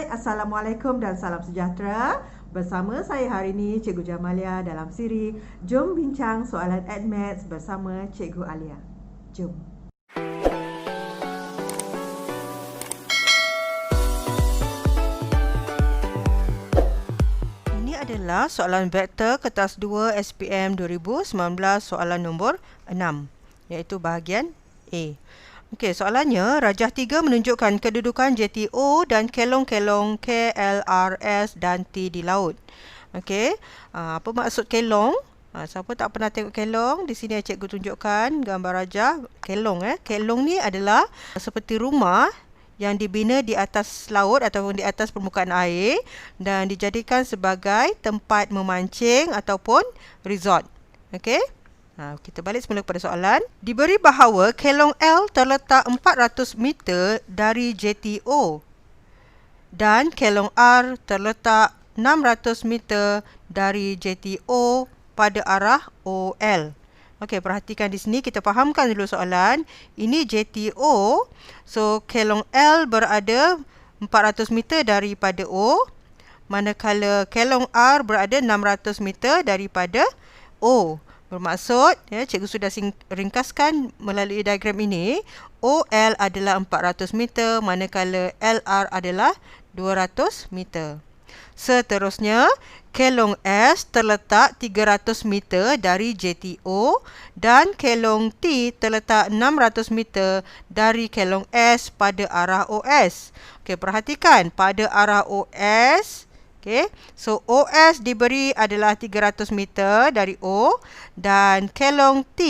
Hai, Assalamualaikum dan salam sejahtera. Bersama saya hari ini Cikgu Jamalia dalam siri Jom Bincang Soalan AdMaths bersama Cikgu Alia. Jom. Ini adalah soalan vektor kertas 2 SPM 2019 soalan nombor 6, iaitu bahagian A. Okey, soalannya, rajah 3 menunjukkan kedudukan JTO dan kelong-kelong KLRS dan T di laut. Okey, apa maksud kelong? Siapa tak pernah tengok kelong? Di sini cikgu tunjukkan gambar rajah kelong. Kelong ni adalah seperti rumah yang dibina di atas laut ataupun di atas permukaan air dan dijadikan sebagai tempat memancing ataupun resort. Okey? Kita balik semula kepada soalan. Diberi bahawa kelong L terletak 400 meter dari JTO dan kelong R terletak 600 meter dari JTO pada arah OL. Okey, perhatikan di sini, kita fahamkan dulu soalan. Ini JTO, so kelong L berada 400 meter daripada O, manakala kelong R berada 600 meter daripada O. Bermaksud, cikgu sudah ringkaskan melalui diagram ini, OL adalah 400 meter, manakala LR adalah 200 meter. Seterusnya, kelong S terletak 300 meter dari JTO dan kelong T terletak 600 meter dari kelong S pada arah OS. Okey, perhatikan pada arah OS. Okay, so OS diberi adalah 300 meter dari O dan kelong T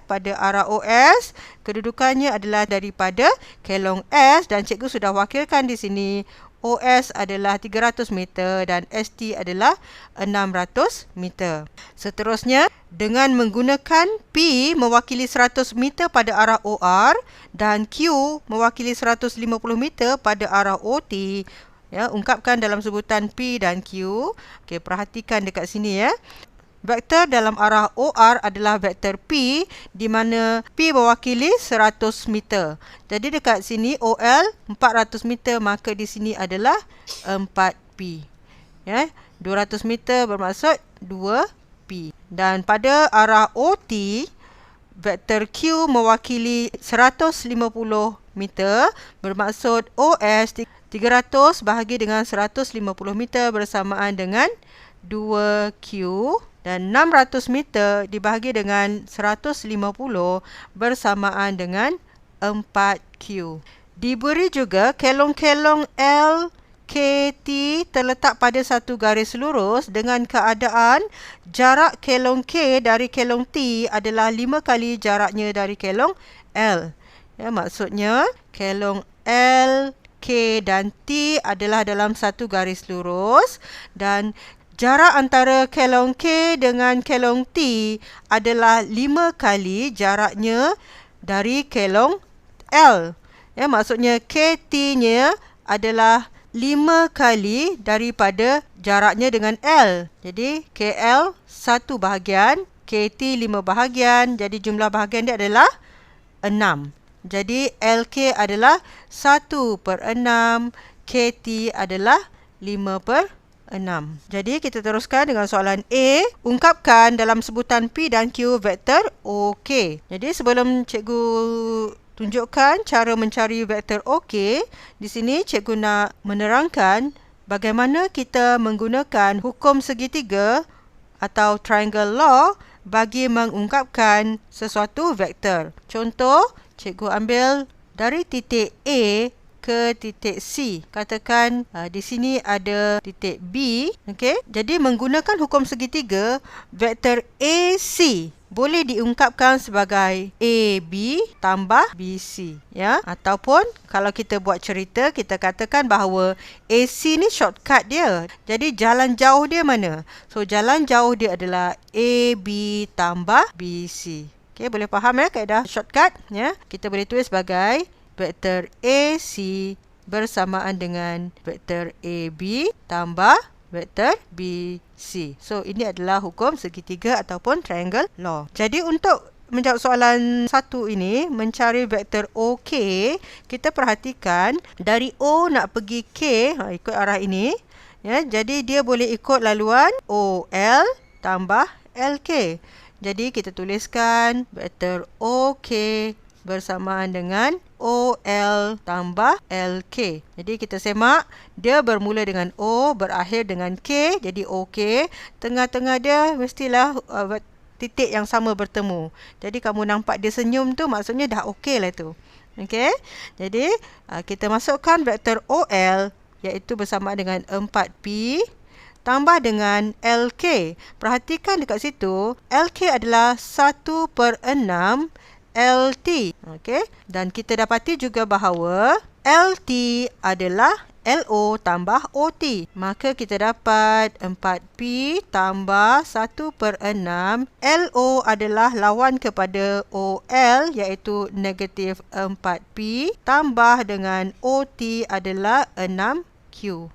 pada arah OS kedudukannya adalah daripada kelong S dan cikgu sudah wakilkan di sini OS adalah 300 meter dan ST adalah 600 meter. Seterusnya, dengan menggunakan P mewakili 100 meter pada arah OR dan Q mewakili 150 meter pada arah OT, ungkapkan dalam sebutan P dan Q. Okey, perhatikan dekat sini Vektor dalam arah OR adalah vektor P di mana P mewakili 100 meter. Jadi dekat sini OL 400 meter, maka di sini adalah 4P. 200 meter bermaksud 2P. Dan pada arah OT, vektor Q mewakili 150 meter bermaksud OS 300 bahagi dengan 150 meter bersamaan dengan 2Q dan 600 meter dibahagi dengan 150 bersamaan dengan 4Q. Diberi juga kelong-kelong L, K, T terletak pada satu garis lurus dengan keadaan jarak kelong K dari kelong T adalah 5 kali jaraknya dari kelong L. Maksudnya kelong L, K dan T adalah dalam satu garis lurus dan jarak antara kelong K dengan kelong T adalah 5 kali jaraknya dari kelong L. Maksudnya KT-nya adalah 5 kali daripada jaraknya dengan L. Jadi KL 1 bahagian, KT 5 bahagian, jadi jumlah bahagian dia adalah 6. Jadi LK adalah 1/6, KT adalah 5/6. Jadi kita teruskan dengan soalan A. Ungkapkan dalam sebutan P dan Q vektor OK. Jadi sebelum cikgu tunjukkan cara mencari vektor OK, di sini cikgu nak menerangkan bagaimana kita menggunakan hukum segitiga atau triangle law bagi mengungkapkan sesuatu vektor. Contoh, cikgu ambil dari titik A ke titik C. Katakan di sini ada titik B. Okey. Jadi menggunakan hukum segitiga, vektor AC boleh diungkapkan sebagai AB tambah BC. Ataupun kalau kita buat cerita, kita katakan bahawa AC ni shortcut dia. Jadi jalan jauh dia mana? So jalan jauh dia adalah AB tambah BC. Okey, boleh faham kaedah shortcut? Kita boleh tulis sebagai vektor AC bersamaan dengan vektor AB tambah vektor BC. So, ini adalah hukum segitiga ataupun triangle law. Jadi, untuk menjawab soalan 1 ini, mencari vektor OK, kita perhatikan dari O nak pergi K, ikut arah ini. Ya, jadi dia boleh ikut laluan OL tambah LK. Jadi kita tuliskan vektor OK bersamaan dengan OL tambah LK. Jadi kita semak, dia bermula dengan O, berakhir dengan K, jadi OK. Tengah-tengah dia mestilah titik yang sama bertemu. Jadi kamu nampak dia senyum tu, maksudnya dah OK lah tu. Okey. Jadi kita masukkan vektor OL, iaitu bersama dengan 4P tambah dengan LK. Perhatikan dekat situ, LK adalah 1/6 LT. Okey. Dan kita dapati juga bahawa LT adalah LO tambah OT. Maka kita dapat 4P tambah 1/6. LO adalah lawan kepada OL, iaitu negatif 4P tambah dengan OT adalah 6Q.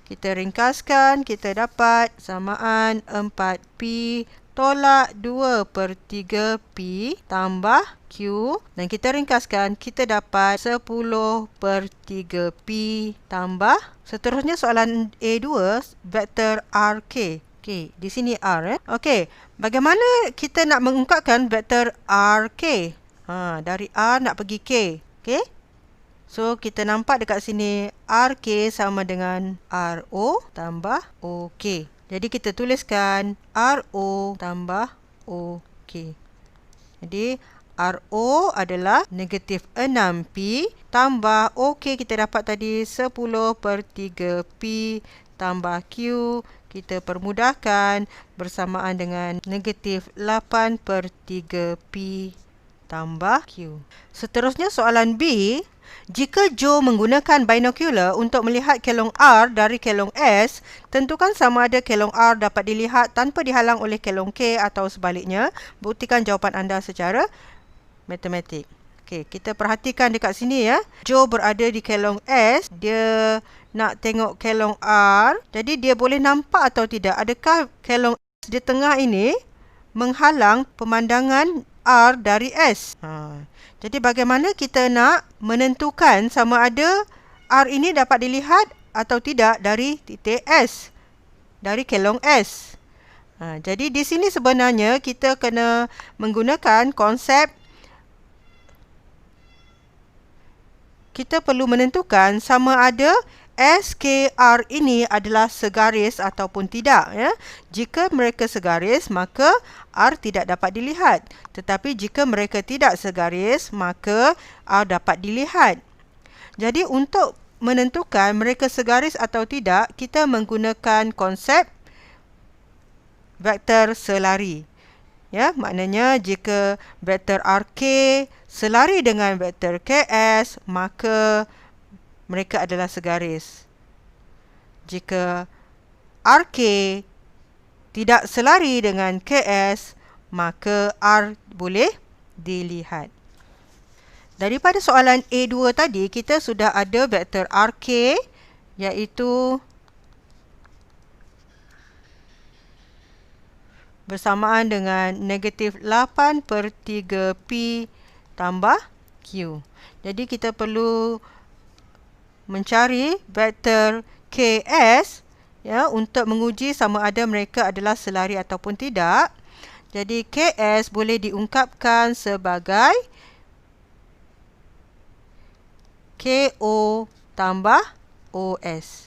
Kita ringkaskan, kita dapat samaan 4P tolak 2/3P tambah Q. Dan kita ringkaskan, kita dapat 10/3P tambah. Seterusnya soalan A2, vektor RK. Okey, di sini R. Okey, bagaimana kita nak mengungkapkan vektor RK? Dari R nak pergi K. Okey. So, kita nampak dekat sini RK sama dengan RO tambah OK. Jadi, kita tuliskan RO tambah OK. Jadi, RO adalah negatif 6P tambah OK kita dapat tadi 10/3P tambah Q. Kita permudahkan bersamaan dengan negatif 8/3P tambah Q. Seterusnya soalan B. Jika Joe menggunakan binocular untuk melihat kelong R dari kelong S, tentukan sama ada kelong R dapat dilihat tanpa dihalang oleh kelong K atau sebaliknya. Buktikan jawapan anda secara matematik. Okey, kita perhatikan dekat sini ya. Joe berada di kelong S, dia nak tengok kelong R. Jadi dia boleh nampak atau tidak? Adakah kelong S di tengah ini menghalang pemandangan R dari S? Jadi bagaimana kita nak menentukan sama ada R ini dapat dilihat atau tidak dari titik S, dari kelong S? Jadi di sini sebenarnya kita kena menggunakan konsep, kita perlu menentukan sama ada SKR ini adalah segaris ataupun tidak. Ya. Jika mereka segaris, maka R tidak dapat dilihat. Tetapi jika mereka tidak segaris, maka R dapat dilihat. Jadi untuk menentukan mereka segaris atau tidak, kita menggunakan konsep vektor selari. Ya, maknanya jika vektor RK selari dengan vektor KS, maka mereka adalah segaris. Jika RK tidak selari dengan KS, maka R boleh dilihat. Daripada soalan A2 tadi, kita sudah ada vektor RK, iaitu bersamaan dengan negatif 8/3P tambah Q. Jadi kita perlu mencari vektor KS ya, untuk menguji sama ada mereka adalah selari ataupun tidak. Jadi KS boleh diungkapkan sebagai KO tambah OS.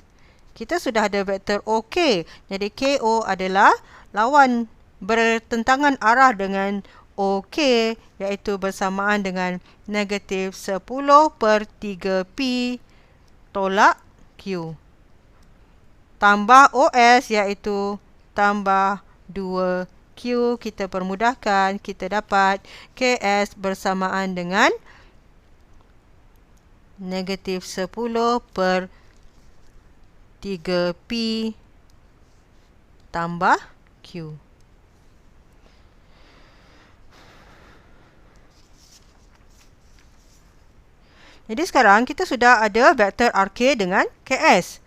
Kita sudah ada vektor OK. Jadi KO adalah lawan bertentangan arah dengan OK, iaitu bersamaan dengan negatif 10/3P tolak Q. Tambah OS iaitu tambah 2Q. Kita permudahkan, kita dapat KS bersamaan dengan negatif 10/3P tambah Q. Jadi sekarang kita sudah ada vektor RK dengan KS.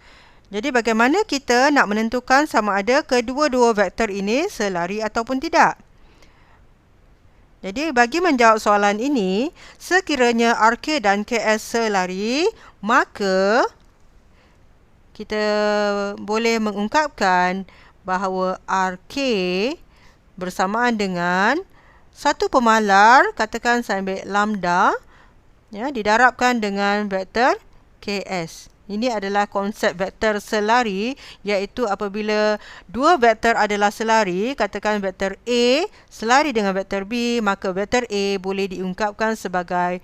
Jadi bagaimana kita nak menentukan sama ada kedua-dua vektor ini selari ataupun tidak? Jadi bagi menjawab soalan ini, sekiranya RK dan KS selari, maka kita boleh mengungkapkan bahawa RK bersamaan dengan satu pemalar, katakan saya ambil lambda, ya, didarabkan dengan vektor KS. Ini adalah konsep vektor selari, iaitu apabila dua vektor adalah selari, katakan vektor A selari dengan vektor B, maka vektor A boleh diungkapkan sebagai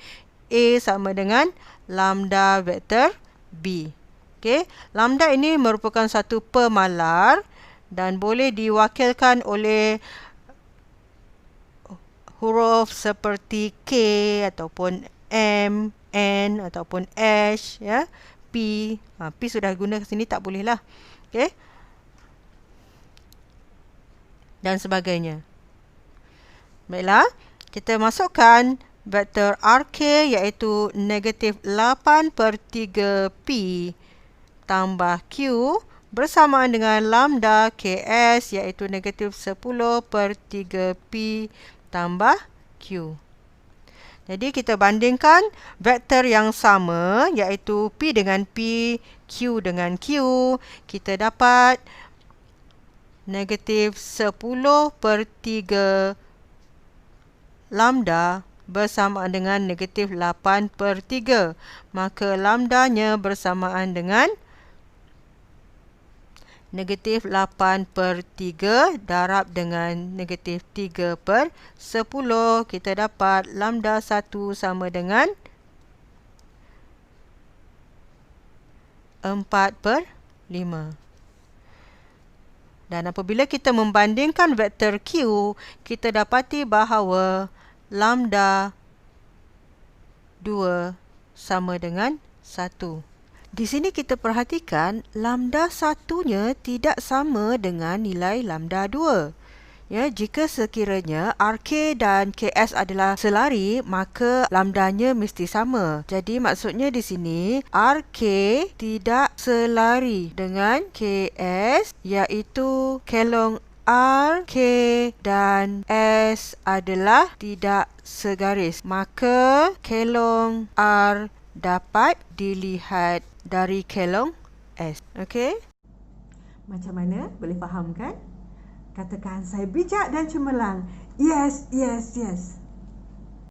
A sama dengan lambda vektor B. Okey, lambda ini merupakan satu pemalar dan boleh diwakilkan oleh huruf seperti K ataupun M, N ataupun H, ya. P. P sudah guna ke sini, tak boleh lah. Okey. Dan sebagainya. Baiklah, kita masukkan vektor RK iaitu negatif 8/3 P tambah Q bersamaan dengan lambda KS iaitu negatif 10/3 P tambah Q. Jadi kita bandingkan vektor yang sama iaitu P dengan P, Q dengan Q. Kita dapat negatif 10/3 lambda bersamaan dengan negatif 8/3. Maka lambdanya bersamaan dengan negatif 8/3 darab dengan negatif 3/10. Kita dapat lambda 1 sama dengan 4/5. Dan apabila kita membandingkan vektor Q, kita dapati bahawa lambda 2 sama dengan 1. Di sini kita perhatikan lambda 1-nya tidak sama dengan nilai lambda 2. Ya, jika sekiranya RK dan KS adalah selari, maka lambdanya mesti sama. Jadi maksudnya di sini RK tidak selari dengan KS, iaitu kelong R, K dan S adalah tidak segaris. Maka kelong R dapat dilihat dari kelong S. Okey? Macam mana? Boleh faham kan? Katakan, saya bijak dan cemerlang. Yes, yes, yes.